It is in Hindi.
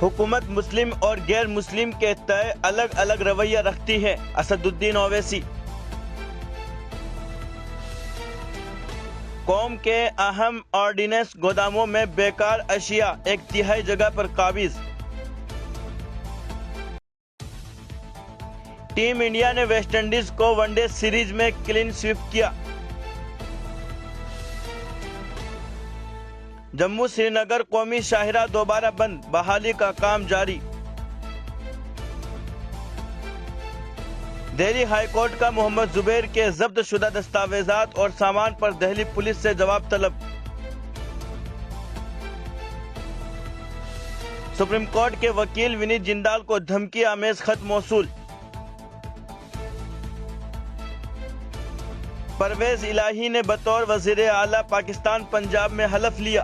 हुकूमत मुस्लिम और गैर मुस्लिम के तय अलग अलग रवैया रखती है। असदुद्दीन ओवैसी। कौम के अहम ऑर्डिनेंस गोदामों में बेकार अशिया 1/3 जगह पर काबिज। टीम इंडिया ने वेस्टइंडीज को वनडे सीरीज में क्लीन स्वीप किया। जम्मू श्रीनगर कौमी शाहिरा दोबारा बंद, बहाली का काम जारी। दिल्ली हाईकोर्ट का मोहम्मद जुबैर के जब्त शुदा दस्तावेजात और सामान पर दिल्ली पुलिस से जवाब तलब। सुप्रीम कोर्ट के वकील विनीत जिंदाल को धमकी आमेज खत मौसूल। परवेज इलाही ने बतौर वजीर आला पाकिस्तान पंजाब में हलफ लिया।